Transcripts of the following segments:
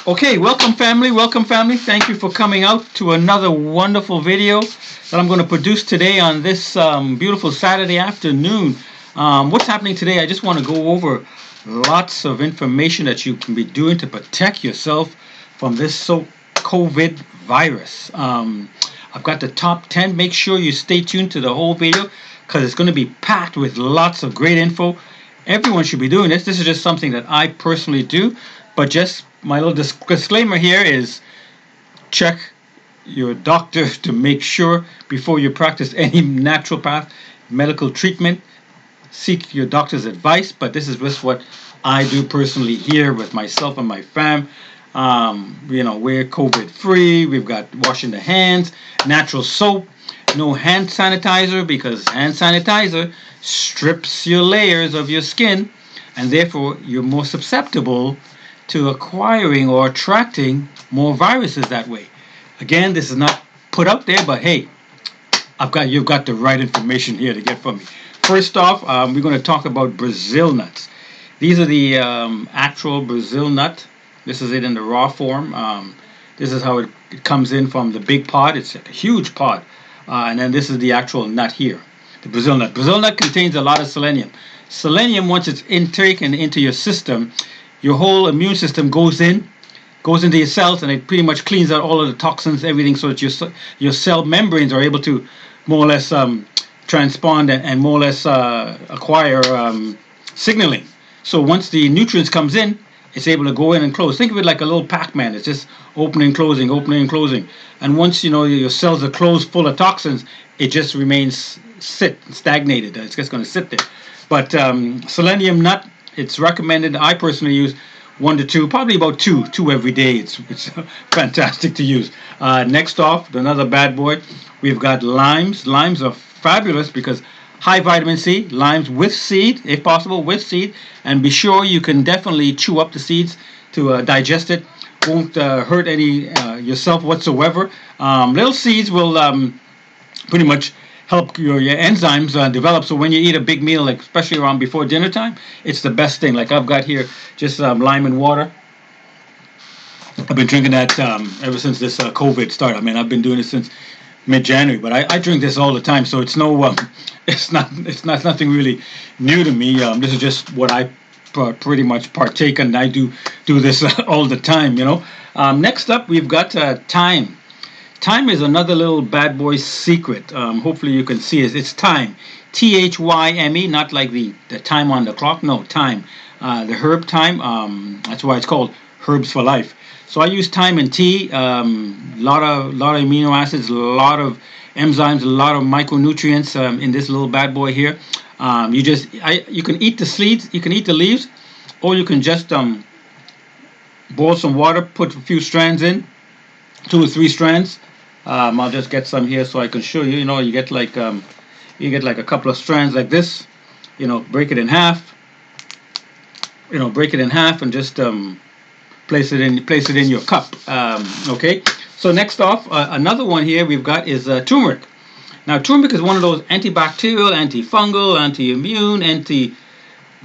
Okay, welcome family. Thank you for coming out to another wonderful video that I'm going to produce today on this beautiful Saturday afternoon. What's happening today? I just want to go over lots of information that you can be doing to protect yourself from this COVID virus. I've got the top 10. Make sure you stay tuned to the whole video because it's going to be packed with lots of great info. Everyone should be doing this. This is just something that I personally do, but just my little disclaimer here is check your doctor to make sure before you practice any naturopath medical treatment. Seek your doctor's advice, but this is just what I do personally here with myself and my fam. We're COVID free. We've got washing the hands, natural soap, no hand sanitizer because hand sanitizer strips your layers of your skin and therefore you're more susceptible to acquiring or attracting more viruses that way. Again, this is not put out there, but hey, you've got the right information here to get from me. First off, we're going to talk about Brazil nuts. These are the actual Brazil nut. This is it in the raw form. This is how it comes in from the big pod. It's a huge pod. And then this is the actual nut here, the Brazil nut. Brazil nut contains a lot of selenium. Selenium, once it's taken into your system, your whole immune system goes into your cells, and it pretty much cleans out all of the toxins, everything, so that your cell membranes are able to more or less transpond and more or less acquire signaling. So once the nutrients comes in, it's able to go in and close. Think of it like a little Pac-Man. It's just opening, closing, opening, and closing. And once your cells are closed, full of toxins, it just remains stagnated. It's just going to sit there. But selenium nut, it's recommended. I personally use 1 to 2, probably about two every day. It's fantastic to use. Next off, another bad boy, we've got limes. Limes are fabulous because high vitamin C. Limes with seed, if possible, with seed. And be sure you can definitely chew up the seeds to digest it. Won't hurt any yourself whatsoever. Little seeds will pretty much help your enzymes develop. So when you eat a big meal, like especially around before dinner time, it's the best thing. Like I've got here just lime and water. I've been drinking that ever since this COVID started. I mean, I've been doing it since mid-January, but I drink this all the time. So it's it's nothing really new to me. This is just what I pretty much partake in. I do this all the time. Next up, we've got thyme. Thyme is another little bad boy secret. Hopefully you can see it. It's thyme. THYME, not like the time on the clock. No, thyme. The herb thyme. That's why it's called Herbs for Life. So I use thyme in tea. Lot of amino acids, a lot of enzymes, a lot of micronutrients in this little bad boy here. You can eat the seeds, you can eat the leaves, or you can just boil some water, put a few strands in, 2 or 3 strands. I'll just get some here so I can show you. You get like a couple of strands like this. Break it in half. Break it in half and just place it in your cup. Okay. So next off, another one here we've got is turmeric. Now turmeric is one of those antibacterial, antifungal, anti-immune, antiviral,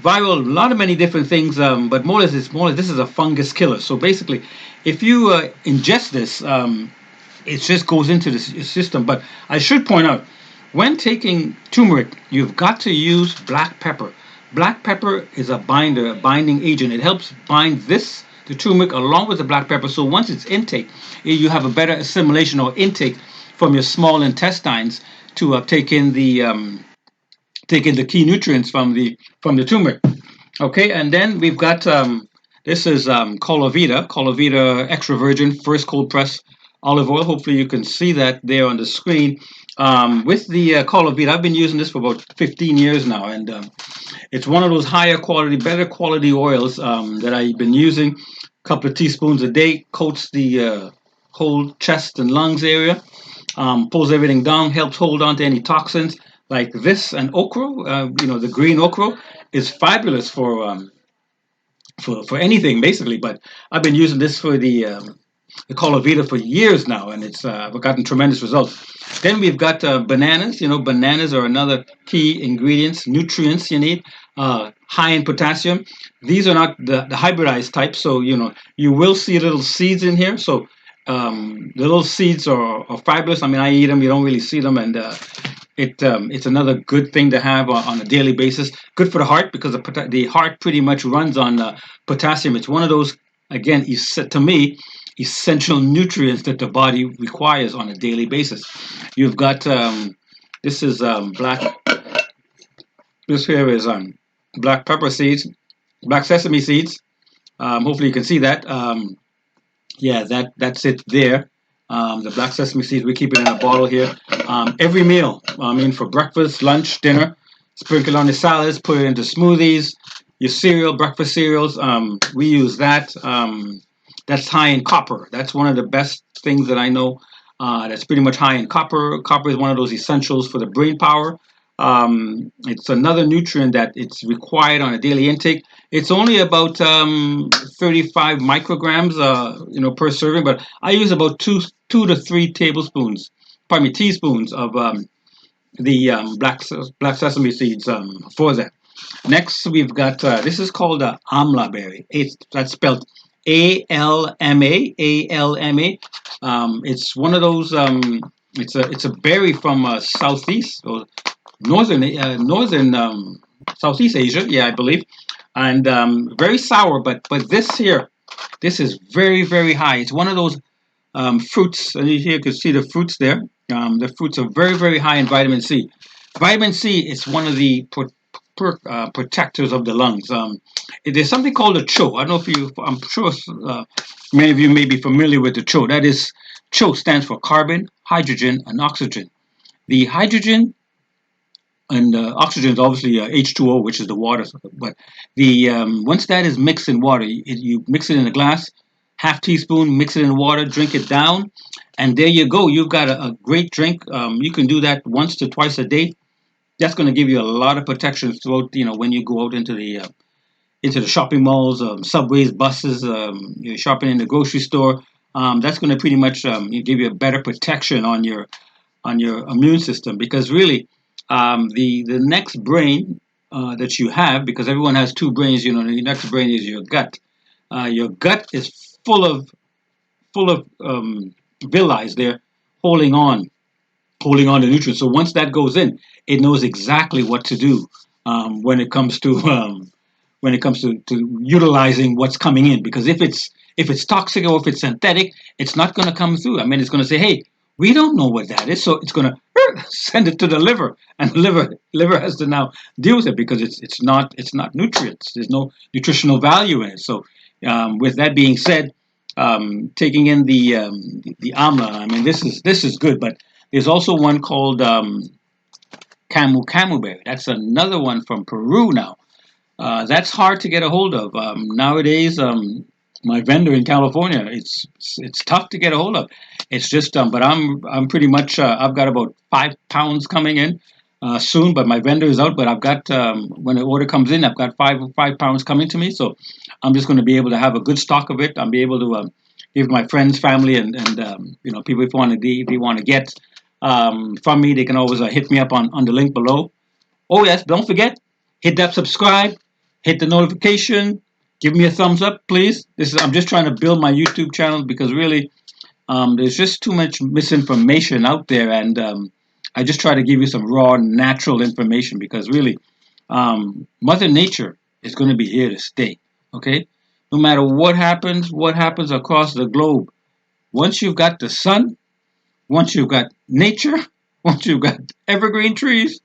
a lot of many different things. But more or less this is a fungus killer. So basically, if you ingest this, it just goes into the system. But I should point out, when taking turmeric, you've got to use black pepper. Black pepper is a binder, a binding agent. It helps bind the turmeric along with the black pepper. So once it's intake, you have a better assimilation or intake from your small intestines to take in the key nutrients from the turmeric. Okay, and then we've got this is COLAVITA extra virgin first cold press olive oil. Hopefully you can see that there on the screen. With the COLAVITA, I've been using this for about 15 years now, and it's one of those higher quality, better quality oils that I've been using. A couple of teaspoons a day, coats the whole chest and lungs area, pulls everything down, helps hold on to any toxins like this. And okra, the green okra is fabulous for anything basically. But I've been using this for the COLAVITA for years now, and I've gotten tremendous results. Then we've got bananas. Bananas are another key ingredients, nutrients you need. high in potassium. These are not the hybridized type, so you will see little seeds in here. So the little seeds are fabulous. I mean, I eat them. You don't really see them, and it's another good thing to have on a daily basis. Good for the heart because the heart pretty much runs on potassium. It's one of those, again, to me, essential nutrients that the body requires on a daily basis. You've got this is black. This here is black pepper seeds, black sesame seeds. Hopefully you can see that. Yeah, that's it there. The black sesame seeds, we keep it in a bottle here. Every meal, I mean, for breakfast, lunch, dinner, sprinkle on the salads, put it into smoothies, your cereal, breakfast cereals. We use that. That's high in copper. That's one of the best things that I know. That's pretty much high in copper. Copper is one of those essentials for the brain power. It's another nutrient that it's required on a daily intake. It's only about 35 micrograms, per serving, but I use about two to three tablespoons, pardon me, teaspoons of the black sesame seeds for that. Next, we've got this is called Amla Berry. That's spelled ALMA. ALMA. It's one of those. It's a berry from southeast or northern Southeast Asia. Yeah, I believe, and very sour. But this is very very high. It's one of those fruits, and here you can see the fruits there. The fruits are very, very high in vitamin C. Vitamin C is one of the protectors of the lungs. There's something called a CHO. I don't know if I'm sure many of you may be familiar with the CHO. That is, CHO stands for carbon, hydrogen, and oxygen. The hydrogen and oxygen is obviously H2O, which is the water. But the once that is mixed in water, you mix it in a glass, half teaspoon, mix it in water, drink it down, and there you go. You've got a great drink. You can do that once to twice a day. That's going to give you a lot of protection throughout. When you go out into the shopping malls, subways, buses, you're shopping in the grocery store. That's going to pretty much give you a better protection on your immune system because really the next brain that you have, because everyone has two brains, the next brain is your gut. Your gut is full of villi there holding on to nutrients. So once that goes in, it knows exactly what to do when it comes to utilizing what's coming in. Because if it's toxic or if it's synthetic, it's not going to come through. I mean, it's going to say, hey, we don't know what that is, so it's going to send it to the liver, and the liver has to now deal with it because it's not nutrients. There's no nutritional value in it. So with that being said, taking in the amla, I mean, this is good, but there's also one called camu berry. That's another one from Peru now. That's hard to get a hold of nowadays. My vendor in California, it's tough to get a hold of. It's just, but I'm pretty much I've got about 5 pounds coming in soon. But my vendor is out. But I've got when the order comes in, I've got 5 pounds coming to me. So I'm just going to be able to have a good stock of it. I'll be able to give my friends, family, and people if they want to get from me, they can always hit me up on the link below. Oh yes, don't forget, hit that subscribe, hit the notification, give me a thumbs up, please. I'm just trying to build my YouTube channel because really there's just too much misinformation out there, and I just try to give you some raw, natural information because really Mother Nature is going to be here to stay. Okay, no matter what happens across the globe, once you've got the sun, once you've got nature, once you've got evergreen trees,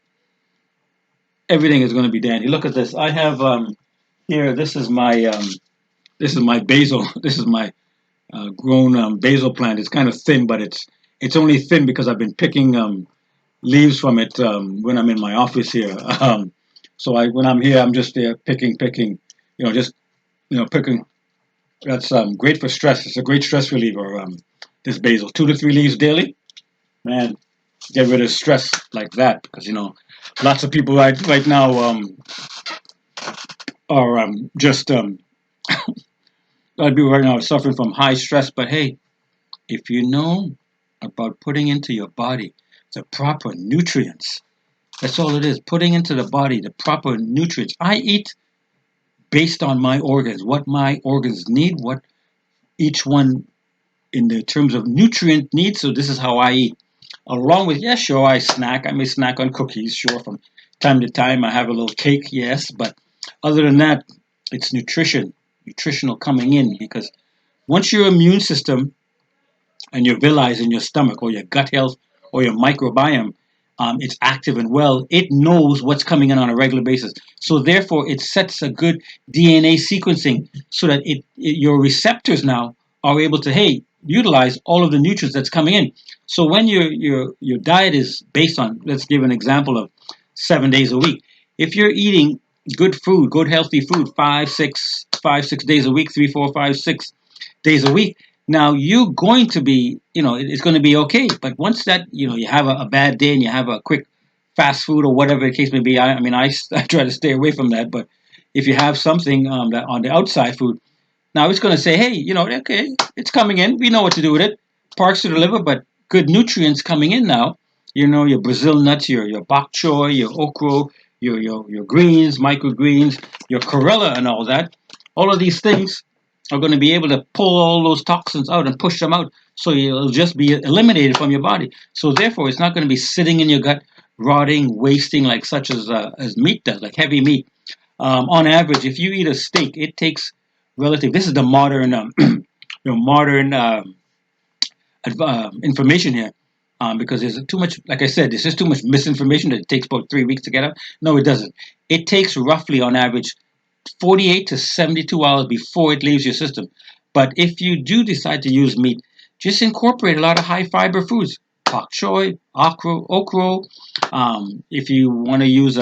everything is going to be dandy. Look at this. I have here. This is my basil. This is my grown basil plant. It's kind of thin, but it's only thin because I've been picking leaves from it when I'm in my office here. So when I'm here, I'm just there picking. Picking. That's great for stress. It's a great stress reliever. This basil, 2 to 3 leaves daily, man. Get rid of stress like that because lots of people right now are just a lot of people right now are suffering from high stress. But hey, if you know about putting into your body the proper nutrients, that's all it is. Putting into the body the proper nutrients. I eat based on my organs, what my organs need, what each one in the terms of nutrient needs. So this is how I eat. Along with, yeah, sure, I snack. I may snack on cookies, sure, from time to time. I have a little cake, yes, but other than that, it's nutritional coming in, because once your immune system and your villi in your stomach, or your gut health, or your microbiome, it's active and well, it knows what's coming in on a regular basis. So therefore, it sets a good DNA sequencing so that your receptors now are able to, hey, utilize all of the nutrients that's coming in. So when your diet is based on, let's give an example of 7 days a week. If you're eating good food, good healthy food, 5, 6 days a week, 3, 4, 5, 6 days a week, now you're going to be, it's going to be okay. But once that, you have a bad day and you have a quick fast food or whatever the case may be, I mean, I try to stay away from that. But if you have something that on the outside food, now it's going to say, hey, okay, it's coming in. We know what to do with it. Parts to the liver, but good nutrients coming in now. Your Brazil nuts, your bok choy, your okra, your greens, microgreens, your chlorella, and all that. All of these things are going to be able to pull all those toxins out and push them out, so it'll just be eliminated from your body. So therefore, it's not going to be sitting in your gut, rotting, wasting, like such as meat does, like heavy meat. On average, if you eat a steak, it takes relative. This is the modern, modern information here, because there's too much. Like I said, there's just too much misinformation that it takes about 3 weeks to get out. No, it doesn't. It takes roughly, on average, 48 to 72 hours before it leaves your system. But if you do decide to use meat, just incorporate a lot of high fiber foods. Bok choy, okra. If you want to use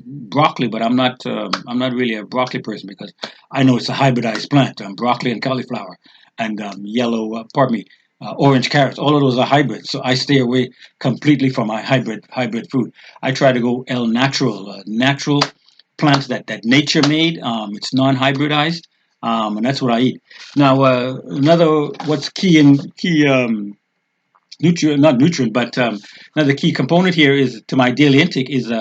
broccoli, but I'm not really a broccoli person, because I know it's a hybridized plant. Broccoli and cauliflower and orange carrots. All of those are hybrids, so I stay away completely from my hybrid food. I try to go natural plants that nature made. It's non-hybridized, and that's what I eat. Now, what's key nutrient, not nutrient, but another key component here is to my daily intake is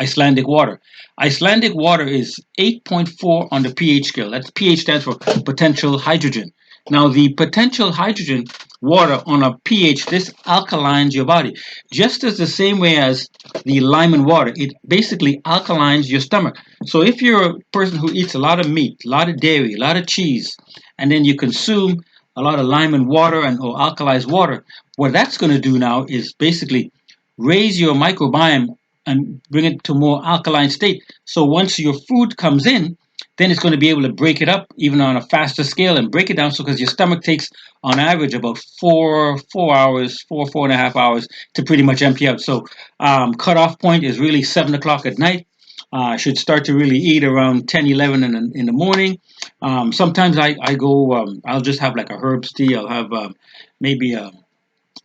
Icelandic water. Icelandic water is 8.4 on the pH scale. That's pH stands for potential hydrogen. Now, the potential hydrogen water on a pH, this alkalines your body, just as the same way as the lime and water. It basically alkalines your stomach. So if you're a person who eats a lot of meat, a lot of dairy, a lot of cheese, and then you consume a lot of lime and water or alkalized water, what that's going to do now is basically raise your microbiome and bring it to a more alkaline state. So once your food comes in, then it's going to be able to break it up even on a faster scale and break it down. So because your stomach takes on average about 4.5 hours to pretty much empty out. So cutoff point is really 7 o'clock at night. I should start to really eat around 10, 11 in the morning. Sometimes I go, I'll just have like a herbs tea. I'll have maybe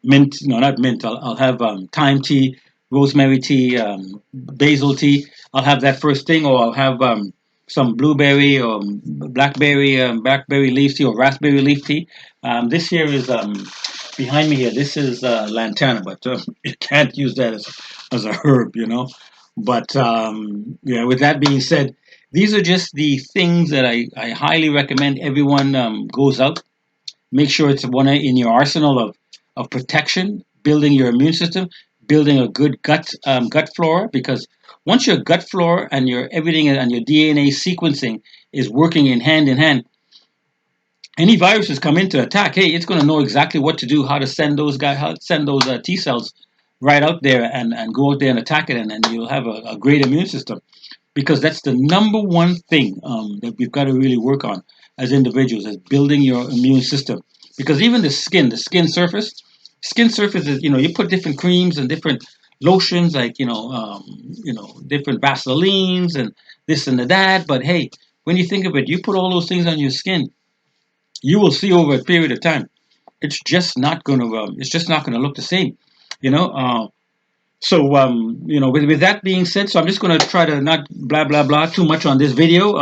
mint, no, not mint. I'll have thyme tea, rosemary tea, basil tea. I'll have that first thing, or I'll have some blueberry or blackberry leaf tea or raspberry leaf tea. This here is behind me here. This is lantana, but you can't use that as a herb. But yeah, with that being said, these are just the things that I highly recommend everyone goes out. Make sure it's one in your arsenal of protection, building your immune system, building a good gut flora. Because once your gut flora and your everything and your DNA sequencing is working in hand, any viruses come in to attack, hey, it's going to know exactly what to do, how to send those T cells right out there and go out there and attack it, and you'll have a great immune system. Because that's the number one thing that we've got to really work on as individuals, is building your immune system. Because even the skin surface is, you put different creams and different lotions, like different Vaselines and this and that. But hey, when you think of it, you put all those things on your skin, you will see over a period of time, it's just not going to look the same. You know. With that being said, so I'm just going to try to not blah blah blah too much on this video.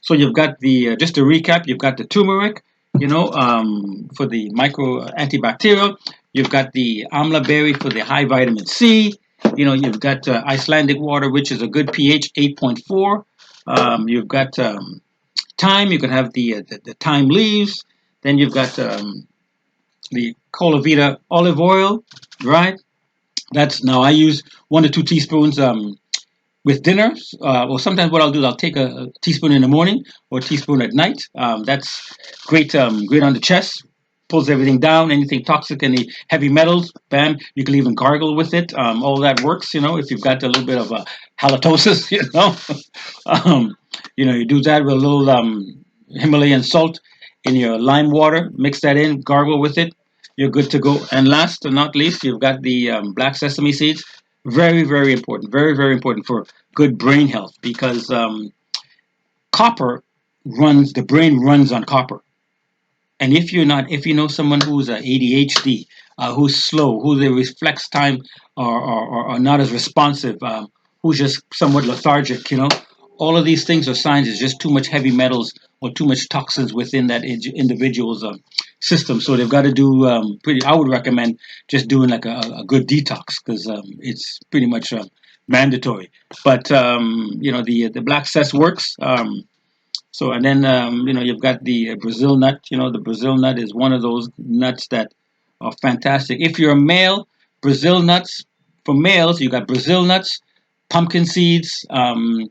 So you've got the just to recap, you've got the turmeric, for the micro antibacterial. You've got the Amla Berry for the high vitamin C. You've got Icelandic water, which is a good pH 8.4. You've got thyme. You can have the thyme leaves. Then you've got the COLAVITA olive oil, right? That's now I use 1 to 2 teaspoons with dinner. Or sometimes what I'll do is I'll take a teaspoon in the morning or a teaspoon at night. That's great, great on the chest. Pulls everything down, anything toxic, any heavy metals, bam. You can even gargle with it. All that works, if you've got a little bit of halitosis, um, you do that with a little Himalayan salt in your lime water, mix that in, gargle with it, you're good to go. And last but not least, you've got the black sesame seeds. Very, very important. Very, very important for good brain health because copper the brain runs on copper. And if you know someone who's ADHD, who's slow, who's a reflex time or not as responsive, who's just somewhat lethargic, all of these things are signs it's just too much heavy metals or too much toxins within that individual's system. So they've got to do I would recommend just doing like a good detox because it's pretty much mandatory. But the black cess works. So and then you've got the Brazil nut. The Brazil nut is one of those nuts that are fantastic. If you're a male, Brazil nuts for males, you got Brazil nuts, pumpkin seeds, and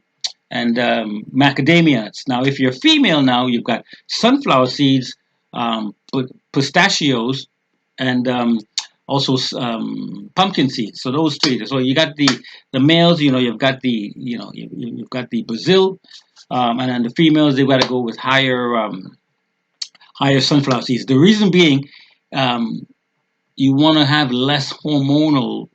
macadamia nuts. Now, if you're female, now you've got sunflower seeds, pistachios, and also pumpkin seeds. So those three. So you got the males. You've got you've got the Brazil. And then the females, they've got to go with higher sunflower seeds. The reason being, you want to have less hormonal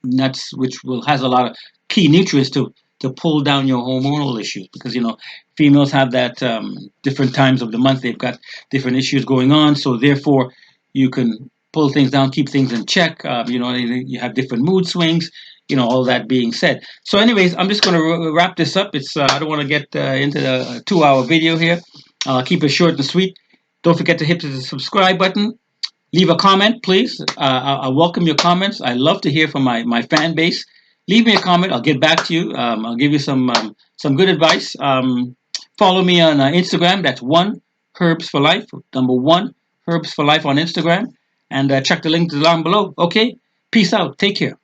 nuts, which has a lot of key nutrients to pull down your hormonal issues. Because females have that different times of the month, they've got different issues going on. So therefore, you can pull things down, keep things in check. You have different mood swings. All that being said. So anyways, I'm just going to wrap this up. I don't want to get into the 2-hour video here. Keep it short and sweet. Don't forget to hit the subscribe button. Leave a comment, please. I welcome your comments. I love to hear from my fan base. Leave me a comment. I'll get back to you. I'll give you some good advice. Follow me on Instagram. That's 1herbsforlife. Number 1herbsforlife on Instagram. And check the link down below. Okay? Peace out. Take care.